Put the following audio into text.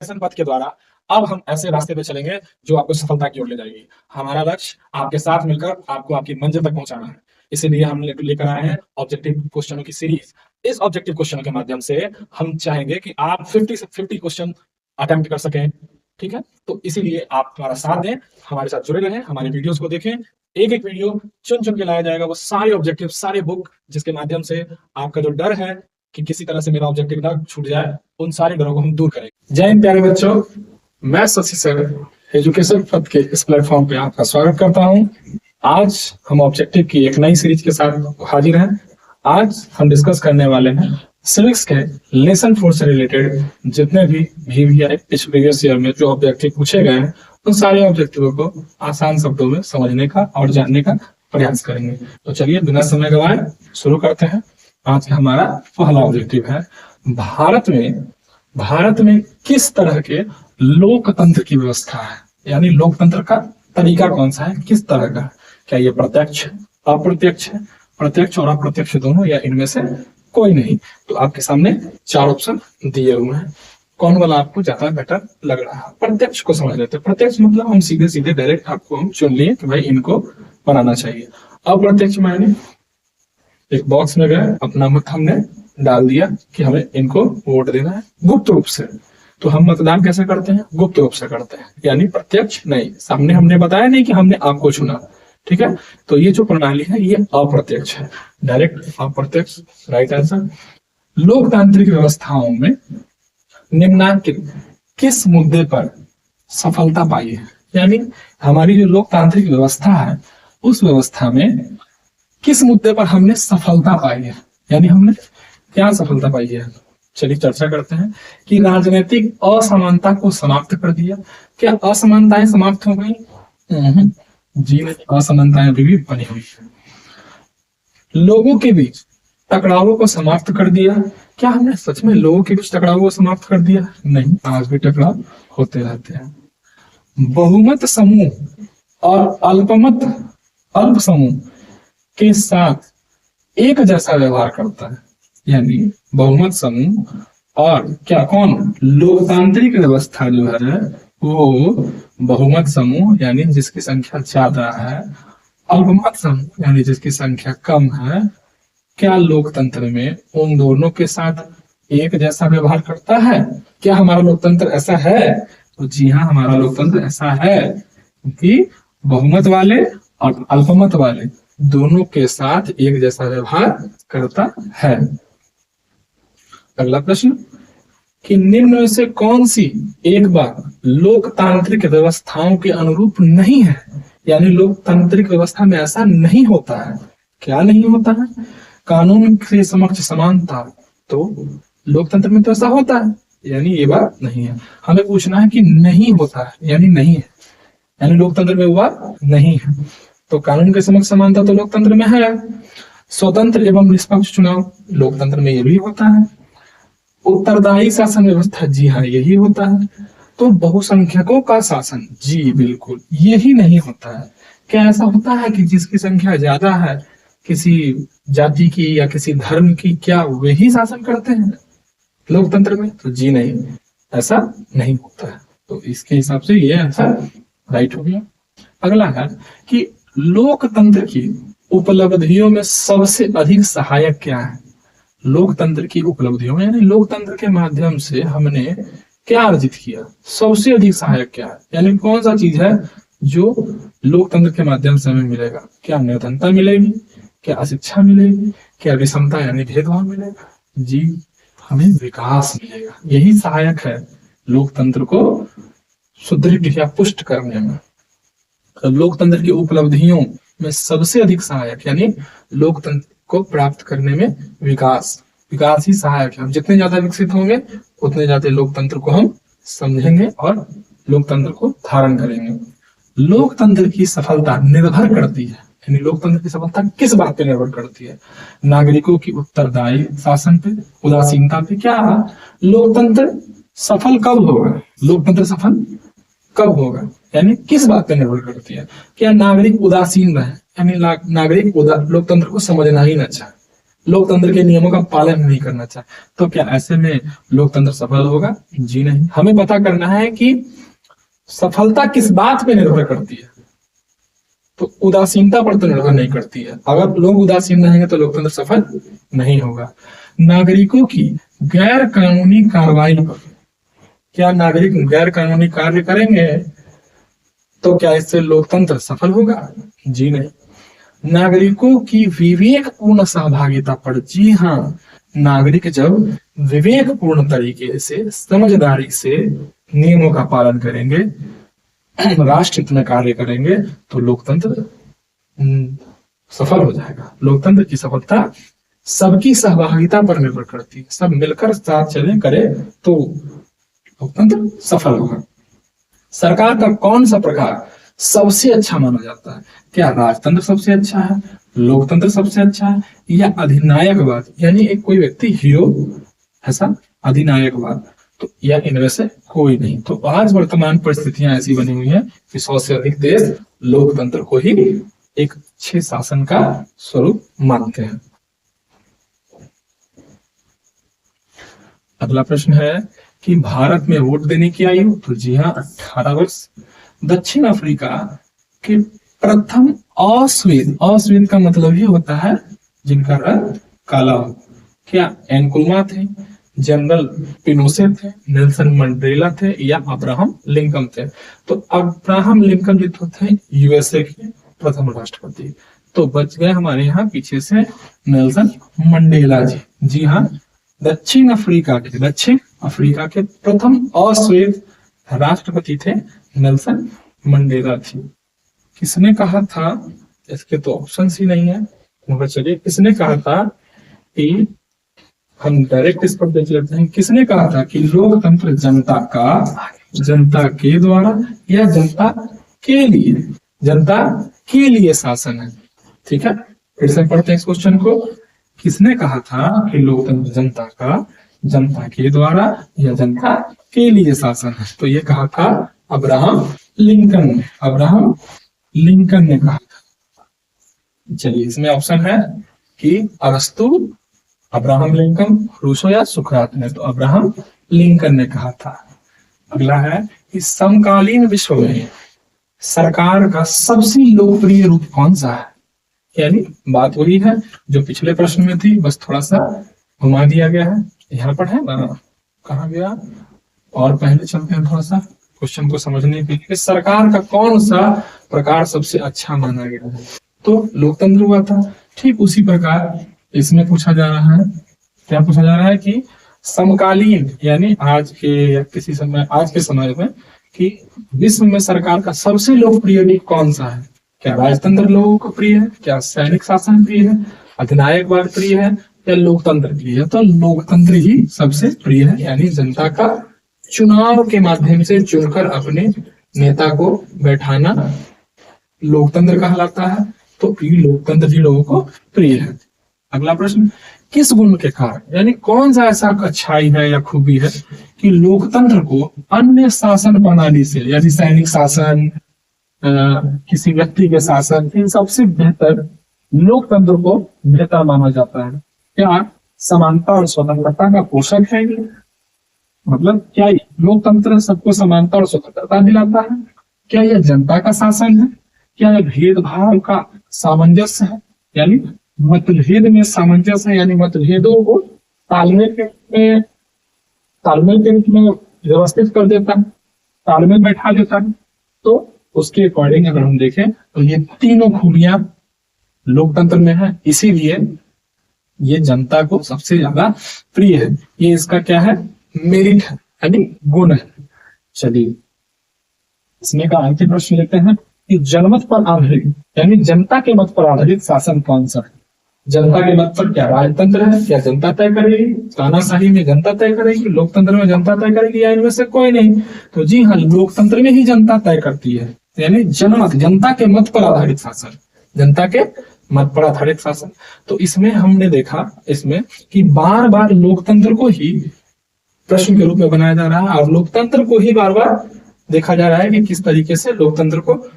दर्शन पथ के द्वारा अब हम ऐसे रास्ते पे चलेंगे जो आपको सफलता की ओर ले जाएगी। हमारा लक्ष्य आपके साथ मिलकर आपको आपकी मंजिल तक पहुंचाना है। इसीलिए हम लेकर आए हैं ऑब्जेक्टिव क्वेश्चनों की सीरीज। इस ऑब्जेक्टिव क्वेश्चनों के माध्यम से हम चाहेंगे कि आप 50 से 50 क्वेश्चन अटेम्प्ट कर सकें। ठीक है, तो इसीलिए आप हमारा साथ दें, हमारे साथ जुड़े रहें, हमारे वीडियोस को देखें। एक एक वीडियो चुन चुन के लाया जाएगा, वो सारे ऑब्जेक्टिव, सारे बुक, जिसके माध्यम से आपका जो डर है कि किसी तरह से मेरा ऑब्जेक्टिव ना छूट जाए, उन सारे डरों को हम दूर करेंगे। जय हिंद प्यारे बच्चों, मैं शशि सर एजुकेशन पथ के इस प्लेटफॉर्म पे आपका स्वागत करता हूं। आज हम ऑब्जेक्टिव की एक नई सीरीज के साथ हाजिर हैं। आज हम डिस्कस करने वाले हैं सिविक्स के लेसन 4 से रिलेटेड जितने भी VVI इस प्रीवियस ईयर में जो ऑब्जेक्टिव पूछे गए हैं, उन सारे ऑब्जेक्टिवों को आसान शब्दों में समझने का और जानने का प्रयास करेंगे। तो चलिए बिना समय गवाए शुरू करते हैं। आज का हमारा पहला ऑब्जेक्टिव है भारत में किस तरह के लोकतंत्र की व्यवस्था है, यानी लोकतंत्र का तरीका कौन सा है, किस तरह का, क्या ये प्रत्यक्ष, अप्रत्यक्ष है, प्रत्यक्ष और अप्रत्यक्ष दोनों, या इनमें से कोई नहीं। तो आपके सामने 4 ऑप्शन दिए हुए हैं, कौन वाला आपको ज्यादा बेटर लग रहा है। प्रत्यक्ष को समझ लेते हैं। प्रत्यक्ष मतलब हम सीधे सीधे डायरेक्ट आपको हम चुन लिए कि भाई इनको बनाना चाहिए। अप्रत्यक्ष मायने एक बॉक्स में गए, अपना मत हमने डाल दिया कि हमें इनको वोट देना है गुप्त रूप से। तो हम मतदान कैसे करते हैं? गुप्त रूप से करते हैं, यानी प्रत्यक्ष नहीं, सामने हमने बताया नहीं कि हमने आपको चुना। ठीक है, तो ये जो प्रणाली है ये अप्रत्यक्ष है, डायरेक्ट अप्रत्यक्ष राइट आंसर। लोकतांत्रिक व्यवस्थाओं में निम्नलिखित किस मुद्दे पर सफलता पाई है, यानी हमारी जो लोकतांत्रिक व्यवस्था है उस व्यवस्था में किस मुद्दे पर हमने सफलता पाई है, यानी हमने क्या सफलता पाई है। चलिए चर्चा करते हैं कि राजनीतिक असमानता को समाप्त कर दिया। क्या असमानताएं समाप्त हो गई? जी नहीं, असमानताएं अभी भी बनी हुई है। लोगों के बीच टकरावों को समाप्त कर दिया। क्या हमने सच में लोगों के बीच टकरावों को समाप्त कर दिया? नहीं, आज भी टकराव होते रहते हैं। बहुमत समूह और अल्प समूह के साथ एक जैसा व्यवहार करता है, यानी बहुमत समूह और क्या कौन, लोकतांत्रिक व्यवस्था जो है वो बहुमत समूह यानी जिसकी संख्या ज्यादा है, अल्पमत समूह यानी जिसकी संख्या कम है, क्या लोकतंत्र में उन दोनों के साथ एक जैसा व्यवहार करता है? क्या हमारा लोकतंत्र ऐसा है? तो जी हाँ, हमारा लोकतंत्र ऐसा है कि बहुमत वाले और अल्पमत वाले दोनों के साथ एक जैसा व्यवहार करता है। अगला प्रश्न कि निम्न में से कौन सी एक बात लोकतांत्रिक व्यवस्थाओं के अनुरूप नहीं है, यानी लोकतांत्रिक व्यवस्था में ऐसा नहीं होता है। क्या नहीं होता है? कानून के समक्ष समानता, तो लोकतंत्र में तो ऐसा होता है, यानी ये बात नहीं है। हमें पूछना है कि नहीं होता है, यानी नहीं है, यानी लोकतंत्र में वो बात नहीं है। तो कानून के समक्ष समानता तो लोकतंत्र में है। स्वतंत्र एवं निष्पक्ष चुनाव, लोकतंत्र में ये भी होता है। उत्तरदायी शासन व्यवस्था, जी हाँ यही होता है। तो बहुसंख्यकों का शासन, जी बिल्कुल यही नहीं होता है। क्या ऐसा होता है कि जिसकी संख्या ज्यादा है किसी जाति की या किसी धर्म की, क्या वही शासन करते हैं लोकतंत्र में? तो जी नहीं, ऐसा नहीं होता है। तो इसके हिसाब से ये आंसर राइट हो गया। अगला है कि लोकतंत्र की उपलब्धियों में सबसे अधिक सहायक क्या है? लोकतंत्र की उपलब्धियों में यानी लोकतंत्र के माध्यम से हमने क्या अर्जित किया, सबसे अधिक सहायक क्या है, यानी कौन सा चीज है जो लोकतंत्र के माध्यम से हमें मिलेगा? क्या निर्धनता मिलेगी, क्या अशिक्षा मिलेगी, क्या विषमता यानी भेदभाव मिलेगा? जी, हमें विकास मिलेगा। यही सहायक है लोकतंत्र को सुदृढ़ या पुष्ट करने में। लोकतंत्र की उपलब्धियों में सबसे अधिक सहायक यानी लोकतंत्र को प्राप्त करने में विकास ही सहायक है। हम जितने ज्यादा विकसित होंगे उतने ज्यादा लोकतंत्र को हम समझेंगे और लोकतंत्र को धारण करेंगे। लोकतंत्र की सफलता निर्भर करती है, यानी लोकतंत्र की सफलता किस बात पे निर्भर करती है? नागरिकों की उत्तरदायी शासन पे, उदासीनता पे। क्या लोकतंत्र सफल कब होगा? लोकतंत्र सफल कब होगा, यानी किस बात पे निर्भर करती है? क्या नागरिक उदासीन रहे, यानी नागरिक लोकतंत्र को समझना ही न चाहे, लोकतंत्र के नियमों का पालन नहीं करना चाहे, तो क्या ऐसे में लोकतंत्र सफल होगा? जी नहीं। हमें पता करना है कि सफलता किस बात पे निर्भर करती है, तो उदासीनता पर तो निर्भर नहीं करती है। अगर लोग उदासीन रहेंगे तो लोकतंत्र सफल नहीं होगा। नागरिकों की गैर कानूनी कार्रवाई पर, क्या नागरिक गैर कानूनी कार्य करेंगे तो क्या इससे लोकतंत्र सफल होगा? जी नहीं। नागरिकों की विवेकपूर्ण सहभागिता पर, जी हाँ, नागरिक जब विवेकपूर्ण तरीके से, समझदारी से नियमों का पालन करेंगे, राष्ट्र हित में कार्य करेंगे, तो लोकतंत्र सफल हो जाएगा। लोकतंत्र की सफलता सबकी सहभागिता पर निर्भर करती है। सब मिलकर साथ चले करे तो लोकतंत्र सफल होगा। सरकार का कौन सा प्रकार सबसे अच्छा माना जाता है? क्या राजतंत्र सबसे अच्छा है, लोकतंत्र सबसे अच्छा है, या अधिनायकवाद, यानी एक कोई व्यक्ति हीरो ऐसा अधिनायकवाद, तो या इनमें से कोई नहीं? तो आज वर्तमान परिस्थितियां ऐसी बनी हुई है कि 100 से अधिक देश लोकतंत्र को ही एक अच्छे शासन का स्वरूप मानते हैं। अगला प्रश्न है कि भारत में वोट देने की आयु, तो जी हाँ, 18 वर्ष। दक्षिण अफ्रीका के प्रथम अश्वेत का मतलब ही होता है जिनका रंग काला हो। क्या एनक्रुमा थे, जनरल पिनोशे थे, नेल्सन मंडेला थे, या अब्राहम लिंकन थे? तो अब्राहम लिंकन जो थे यूएसए के प्रथम राष्ट्रपति। तो बच गए हमारे यहाँ पीछे से नेल्सन मंडेला जी। जी हाँ, दक्षिण अफ्रीका के प्रथम अश्वेत राष्ट्रपति थे नेल्सन मंडेला जी। किसने कहा था? इसके तो ऑप्शन ही नहीं है, मगर चलिए, किसने कहा था कि हम डायरेक्ट इस पर देख लेते हैं। किसने कहा था कि लोकतंत्र जनता के द्वारा या जनता के लिए शासन है? ठीक है, फिर से पढ़ते हैं इस क्वेश्चन को। किसने कहा था कि लोकतंत्र जनता के द्वारा या जनता के लिए शासन है? तो ये कहा था अब्राहम लिंकन ने कहा था। चलिए, इसमें ऑप्शन है कि अरस्तु, अब्राहम लिंकन, रूसो या सुकरात ने? तो अब्राहम लिंकन ने कहा था। अगला है कि समकालीन विश्व में सरकार का सबसे लोकप्रिय रूप कौन सा है? यानी बात वही है जो पिछले प्रश्न में थी, बस थोड़ा सा घुमा दिया गया है। यहाँ पर है ना, कहाँ गया? और पहले चलते हैं थोड़ा सा क्वेश्चन को समझने के लिए। सरकार का कौन सा प्रकार सबसे अच्छा माना गया है? तो लोकतंत्र हुआ था। ठीक उसी प्रकार इसमें पूछा जा रहा है, क्या पूछा जा रहा है कि समकालीन, यानी आज के समय में कि विश्व में सरकार का सबसे लोकप्रिय रूप कौन सा है? क्या राजतंत्र लोगों को प्रिय है, क्या सैनिक शासन प्रिय है, अधिनायकवाद प्रिय है, या लोकतंत्र प्रिय है? तो लोकतंत्र ही सबसे प्रिय है, यानी जनता का चुनाव के माध्यम से चुनकर अपने नेता को बैठाना लोकतंत्र कहलाता है। तो लोकतंत्र ही लोगों को प्रिय है। अगला प्रश्न, किस गुण के कारण, यानी कौन सा ऐसा अच्छाई है या खूबी है कि लोकतंत्र को अन्य शासन प्रणाली से, यानी सैनिक शासन, किसी व्यक्ति के शासन, इन सबसे बेहतर लोकतंत्र को बेहतर माना जाता है? क्या समानता और स्वतंत्रता का पोषक है? मतलब क्या लोकतंत्र सबको समानता और स्वतंत्रता दिलाता है? क्या यह जनता का शासन है? क्या यह भेदभाव का सामंजस्य है, यानी मतभेद में सामंजस्य है, यानी मतभेदों को तालमेल के रूप में व्यवस्थित कर देता है, तालमेल बैठा देता है? तो उसके अकॉर्डिंग अगर हम देखें तो ये तीनों खूबियां लोकतंत्र में है, इसीलिए ये जनता को सबसे ज्यादा प्रिय है। ये इसका क्या है? मेरिट है, यानी गुण है। चलिए, इसमें का अंतिम प्रश्न लेते हैं कि जनमत पर आधारित, यानी जनता के मत पर आधारित शासन कौन सा है? जनता के मत पर क्या राजतंत्र है? क्या जनता तय करेगी? तानाशाही में जनता तय करेगी, लोकतंत्र में जनता तय करेगी, या इनमें से कोई नहीं? तो जी हाँ, लोकतंत्र में ही जनता तय करती है, यानी जनमत, जनता के मत पर आधारित शासन, जनता के मत पर आधारित शासन। तो इसमें हमने देखा इसमें कि बार बार लोकतंत्र को ही प्रश्न के रूप में बनाया जा रहा है और लोकतंत्र को ही बार बार देखा जा रहा है कि किस तरीके से लोकतंत्र को